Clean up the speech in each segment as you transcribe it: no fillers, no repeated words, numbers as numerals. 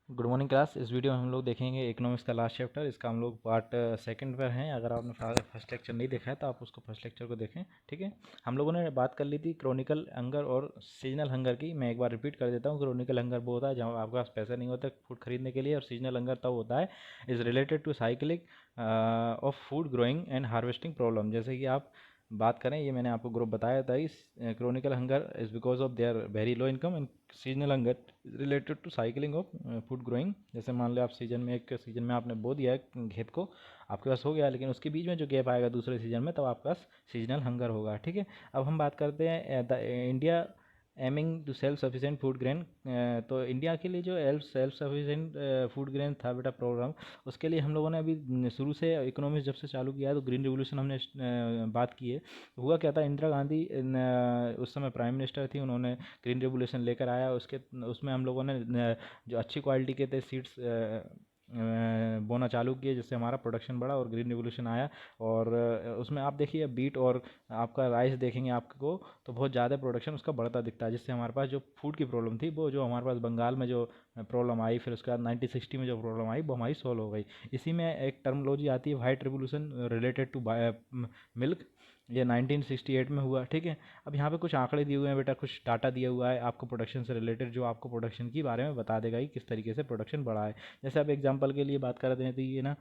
Good morning class. इस video में हम लोग देखेंगे इकोनॉमिक्स का लास्ट चैप्टर। इसका हम लोग पार्ट सेकंड पर हैं। अगर आपने फर्स्ट लेक्चर नहीं देखा है तो आप उसको फर्स्ट लेक्चर को देखें। ठीक है, हम लोगों ने बात कर ली थी क्रॉनिकल हंगर और सीजनल हंगर की। मैं एक बार रिपीट कर देता हूँ। क्रॉनिकल हंगर वो होता है जब आपके पास पैसा नहीं होता फूड खरीदने के लिए, और सीजनल हंगर तब होता है is related to cyclic of food growing and harvesting problem. जैसे कि आप बात करें, ये मैंने आपको ग्रुप बताया था। इस chronicle hunger is because of their very low income, and seasonal hunger related to cycling of food growing. जैसे मान लो आप सीजन में, एक सीजन में आपने बो दिया है खेत को, आपके पास हो गया, लेकिन उसके बीच में जो गैप आएगा दूसरे सीजन में, तब आपके पास सीजनल हंगर होगा। ठीक है, अब हम बात करते हैं the India aiming to self sufficient food grain. तो इंडिया के लिए जो सेल्फ सफिशिएंट फूड ग्रेन था बेटा प्रोग्राम, उसके लिए हम लोगों ने अभी शुरू से इकोनॉमिक्स जब से चालू किया है तो ग्रीन रिवोल्यूशन हमने बात की है। हुआ क्या था, इंदिरा गांधी उस समय प्राइम मिनिस्टर थी, उन्होंने ग्रीन रेवोल्यूशन लेकर आया। उसके उसमें हम लोगों ने जो अच्छी क्वालिटी के थे सीड्स बोना चालू किए, जिससे हमारा प्रोडक्शन बढ़ा और ग्रीन रेवोल्यूशन आया। और उसमें आप देखिए बीट और आपका राइस देखेंगे आपको, तो बहुत ज़्यादा प्रोडक्शन उसका बढ़ता दिखता है, जिससे हमारे पास जो फूड की प्रॉब्लम थी, वो जो हमारे पास बंगाल में जो प्रॉब्लम आई, फिर उसके बाद 1960 में जो प्रॉब्लम आई, वो हमारी सॉल्व हो गई। इसी में एक टर्मोलॉजी आती है white revolution related to milk. ये 1968 में हुआ। ठीक है, अब यहाँ पे कुछ आंकड़े दिए हुए हैं बेटा, कुछ डाटा दिया हुआ है आपको प्रोडक्शन से रिलेटेड, जो आपको प्रोडक्शन के बारे में बता देगा कि किस तरीके से प्रोडक्शन बढ़ा है। जैसे आप एग्जांपल के लिए बात करते हैं तो ये ना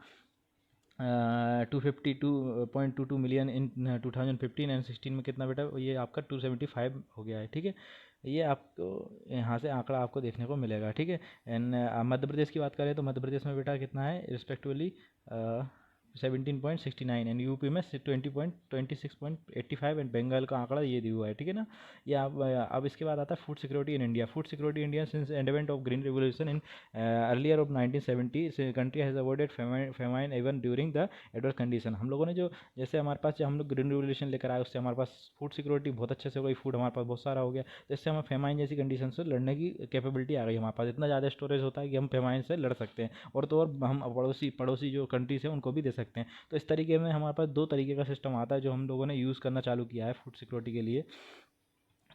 252.22 मिलियन इन 2015 एंड 16 में कितना बेटा, ये आपका 275 हो गया है। ठीक है, ये आपको यहाँ से आंकड़ा आपको देखने को मिलेगा। ठीक है, एंड मध्य प्रदेश की बात करें तो मध्य प्रदेश में बेटा कितना है रिस्पेक्टिवली 17.69, एंड यूपी में 26.85, एंड बंगाल का आंकड़ा ये दिया हुआ है। ठीक है ना, ये आप अब इसके बाद आता है food security in India. Food security India since advent of green revolution in earlier of 1970 country has avoided famine even during the adverse condition. हम लोगों ने जो, जैसे हमारे पास जब हम लोग ग्रीन रिवोल्यूशन लेकर आए, उससे हमारे पास फूड सिक्योरिटी बहुत अच्छे से हो गई, फूड हमारे पास बहुत सारा हो गया, तो इससे हमें फेमाइन जैसी कंडीशन से लड़ने की कैपेबिलिटी आ गई। हमारे पास इतना ज़्यादा स्टोरेज होता है कि हम फेमाइन से लड़ सकते हैं, और तो और हम पड़ोसी पड़ोसी जो कंट्रीज हैं उनको भी दे सकते हैं। तो इस तरीके में हमारे पास दो तरीके का सिस्टम आता है जो हम लोगों ने यूज़ करना चालू किया है फूड सिक्योरिटी के लिए।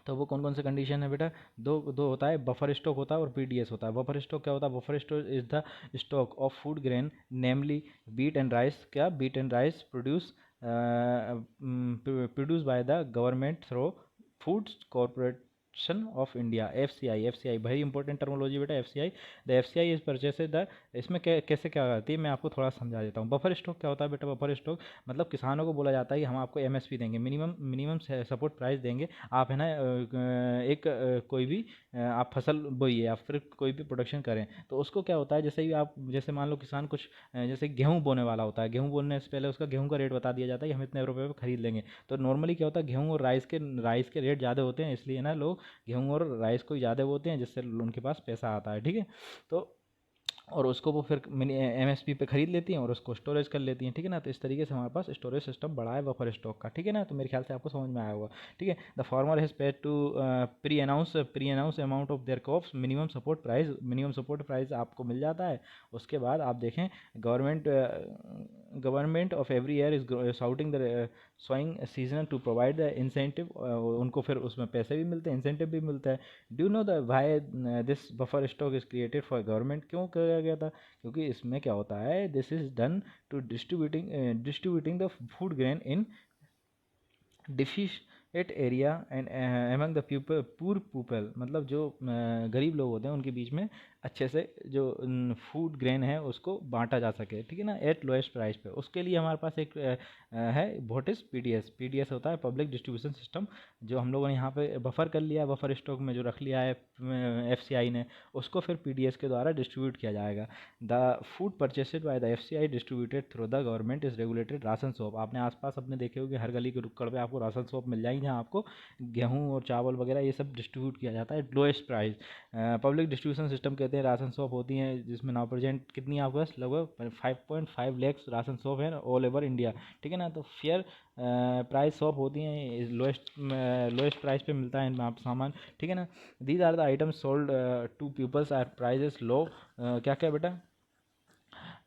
तो वो कौन कौन से कंडीशन है बेटा, दो दो होता है, बफर स्टॉक होता है और पीडीएस होता है। बफर स्टॉक क्या होता है, buffer stock is the stock of food grain namely wheat and rice. क्या, wheat and rice produce by the government through foods corporation of India, FCI. FCI very important terminology बेटा, FCI. The FCI is purchase the, इसमें कैसे क्या आती है मैं आपको थोड़ा समझा देता हूँ। बफर स्टॉक क्या होता है बेटा, बफर स्टॉक मतलब किसानों को बोला जाता है कि हम आपको एमएसपी देंगे, मिनिमम सपोर्ट प्राइस देंगे। आप है ना एक कोई भी आप फसल बोइए या फिर कोई भी प्रोडक्शन करें, तो उसको क्या होता है, जैसे ही आप, जैसे मान लो किसान कुछ जैसे गेहूँ बोने वाला होता है, गेहूँ बोने से पहले उसका गेहूँ का रेट बता दिया जाता है कि हम इतने रुपए पे खरीद लेंगे। तो नॉर्मली क्या होता है, गेहूँ और राइस के रेट ज़्यादा होते हैं, इसलिए ना लोग गेहूँ और राइस को ज़्यादा बोते हैं, जिससे उनके पास पैसा आता है। ठीक है, तो और उसको वो फिर मिनी एमएसपी पे खरीद लेती हैं और उसको स्टोरेज कर लेती हैं। ठीक है ना, तो इस तरीके से हमारे पास स्टोरेज सिस्टम बड़ा है बफर स्टॉक का। ठीक है ना, तो मेरे ख्याल से आपको समझ में आया होगा। ठीक है, the farmer has paid to pre announce amount of their crops, minimum support price आपको मिल जाता है। उसके बाद आप देखें government of every year is shouting the sowing season to provide the incentive, उनको फिर उसमें पैसे भी मिलते हैं, इंसेंटिव भी मिलता है। Do know the why this buffer stock is created for government, क्यों किया गया था, क्योंकि इसमें क्या होता है, this is done to distributing the food grain in deficient area and among the people poor people, मतलब जो गरीब लोग होते हैं उनके बीच में अच्छे से जो फूड ग्रेन है उसको बांटा जा सके। ठीक है ना, एट लोएस्ट प्राइस पे। उसके लिए हमारे पास एक है व्हाट इज पीडीएस। पीडीएस होता है पब्लिक डिस्ट्रीब्यूशन सिस्टम, जो हम लोगों ने यहाँ पे बफर कर लिया, बफर स्टॉक में जो रख लिया है एफसीआई ने, उसको फिर पीडीएस के द्वारा डिस्ट्रीब्यूट किया जाएगा। The food purchased by the FCI distributed through the government is regulated ration shop. आपने आसपास अपने देखे होंगे हर गली के नुक्कड़ पे आपको राशन शॉप मिल जाएगी, जहाँ आपको गेहूँ और चावल वगैरह ये सब डिस्ट्रीब्यूट किया जाता है lowest price. Public distribution system कहते हैं राशन शॉप होती हैं, जिसमें नाउ प्रेजेंट कितनी आपके पास लगभग 5.5 लाख राशन शॉप है ऑल ओवर इंडिया। ठीक है ना, तो फेयर प्राइस शॉप होती हैं, लोएस्ट प्राइस पे मिलता है इनमें आप सामान। ठीक है ना, these are the items sold to peoples are prices low. क्या क्या बेटा,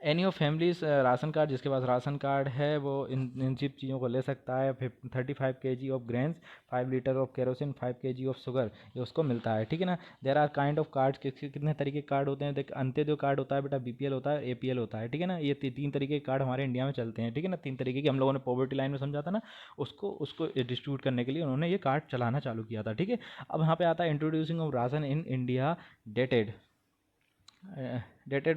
any of families ration card, जिसके पास राशन कार्ड है वो इन सब चीज़ों को ले सकता है। 35 kg of grains, 5 litre of kerosene, 5 kg of sugar, ये उसको मिलता है, ठीक है ना। There are kind of cards, कितने तरीके के कार्ड होते हैं, देख अंत्योदय कार्ड होता है बेटा, BPL होता है, APL होता है, ठीक है ना। ये 3 तरीके के कार्ड हमारे इंडिया में चलते हैं, ठीक है ना। 3 तरीके के, हम लोगों ने पॉवर्टी लाइन में समझा था ना, उसको डिस्ट्रीब्यूट करने के लिए उन्होंने ये कार्ड चलाना चालू किया था, ठीक है। अब यहाँ पे आता है introducing of ration in India, dated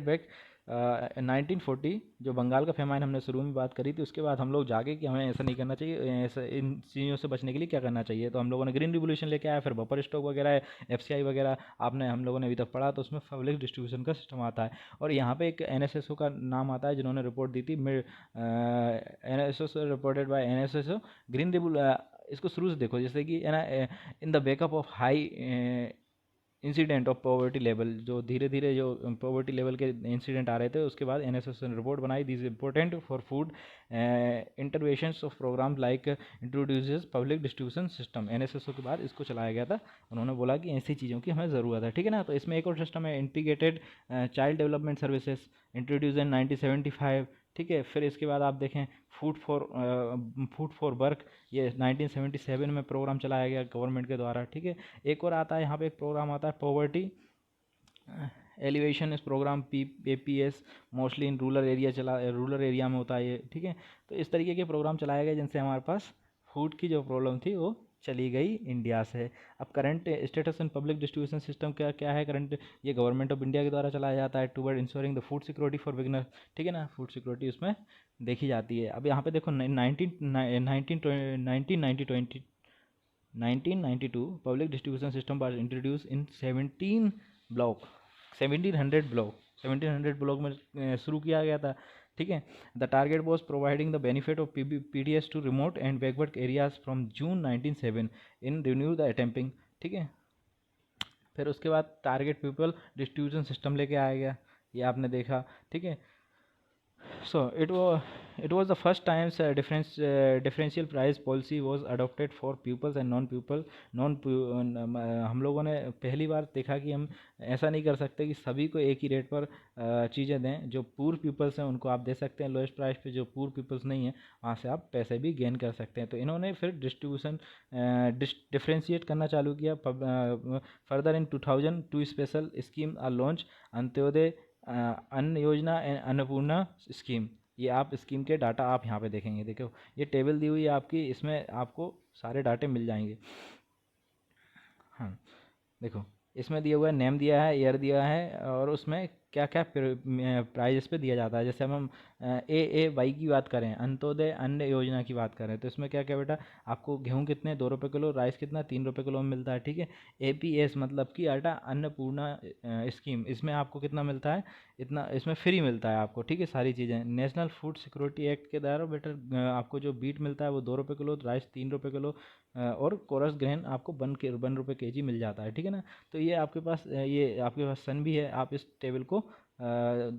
back 1940, जो बंगाल का फेमाइन हमने शुरू में बात करी थी, उसके बाद हम लोग जागे कि हमें ऐसा नहीं करना चाहिए, ऐसा इन चीज़ों से बचने के लिए क्या करना चाहिए। तो हम लोगों ने ग्रीन रिवोल्यूशन लेके आया, फिर बफर स्टॉक वगैरह, FCI वगैरह आपने हम लोगों ने अभी तक पढ़ा, तो उसमें पब्लिक डिस्ट्रीब्यूशन का सिस्टम आता है। और यहाँ पे एक NSSO का नाम आता है, जिन्होंने रिपोर्ट दी थी, NSSO reported by NSSO green इसको शुरू से देखो, जैसे कि है ना, in the backup of high incident of poverty level, जो धीरे धीरे जो पॉवर्टी लेवल के इंसिडेंट आ रहे थे, उसके बाद NSSO ने रिपोर्ट बनाई, this important for food interventions of programme like introduces public distribution system. NSSO के बाद इसको चलाया गया था, उन्होंने बोला कि ऐसी चीज़ों की हमें ज़रूरत है, ठीक है ना। तो इसमें एक और सिस्टम है, integrated child development services, introduce इन 1975, ठीक है। फिर इसके बाद आप देखें फूड फॉर वर्क, ये 1977 में प्रोग्राम चलाया गया गवर्नमेंट के द्वारा, ठीक है। एक और आता है यहाँ पे, एक प्रोग्राम आता है पॉवर्टी एलिवेशन, इस programme APS mostly in rural area में होता है ये, ठीक है। तो इस तरीके के प्रोग्राम चलाए गए जिनसे हमारे पास फूड की जो प्रॉब्लम थी वो चली गई इंडिया से। अब current status in public distribution system क्या क्या है करंट, ये गवर्नमेंट ऑफ इंडिया के द्वारा चलाया जाता है, toward ensuring the food security for beginner, ठीक है ना। फूड सिक्योरिटी उसमें देखी जाती है। अब यहाँ पे देखो 1992 public distribution system was introduce in 1700 block में शुरू किया गया था, ठीक है। The target was providing the benefit of PDS to remote and backward areas from June 1907 in renew the attempting, ठीक है। फिर उसके बाद टारगेट पीपल डिस्ट्रीब्यूशन सिस्टम लेके आया गया, ये आपने देखा, ठीक है। So it was the first time differential price policy was adopted for pupils and non-pupil हम लोगों ने पहली बार देखा कि हम ऐसा नहीं कर सकते कि सभी को एक ही रेट पर चीज़ें दें। जो पूर पीपल्स हैं उनको आप दे सकते हैं लोएस्ट प्राइस पे, जो पूर पीपल्स नहीं हैं वहाँ से आप पैसे भी गेन कर सकते हैं। तो इन्होंने फिर डिस्ट्रीब्यूशन डिफ्रेंशिएट करना चालू किया। Further in 2002 special scheme are launch, Antyodaya Anna Yojana and Annapurna scheme. ये आप स्कीम के डाटा आप यहाँ पे देखेंगे, देखो ये टेबल दी हुई है आपकी, इसमें आपको सारे डाटे मिल जाएंगे। हाँ देखो, इसमें दिया हुआ है, नेम दिया है, ईयर दिया है, और उसमें क्या क्या प्राइजेस पे दिया जाता है। जैसे हम AAY की बात करें, अंत्योदय अन्न योजना की बात करें, तो इसमें क्या क्या बेटा, आपको गेहूँ कितने 2 रुपये किलो, राइस कितना 3 रुपये किलो में मिलता है, ठीक है। APS मतलब कि आटा अन्नपूर्णा स्कीम, इसमें आपको कितना मिलता है, इतना इसमें फ्री मिलता है आपको, ठीक है, सारी चीज़ें। नेशनल फूड सिक्योरिटी एक्ट के द्वारा बेटा आपको जो बीट मिलता है वो 2 रुपये किलो, राइस 3 रुपये किलो, और कोरस ग्रेन आपको 1 रुपये kg मिल जाता है, ठीक है ना। तो ये आपके पास सन भी है। आप इस टेबल को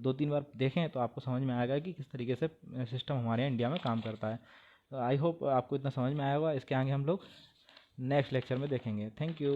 2-3 बार देखें तो आपको समझ में आएगा कि किस तरीके से सिस्टम हमारे यहाँ इंडिया में काम करता है। तो आई होप आपको इतना समझ में आया होगा। इसके आगे हम लोग नेक्स्ट लेक्चर में देखेंगे। Thank you.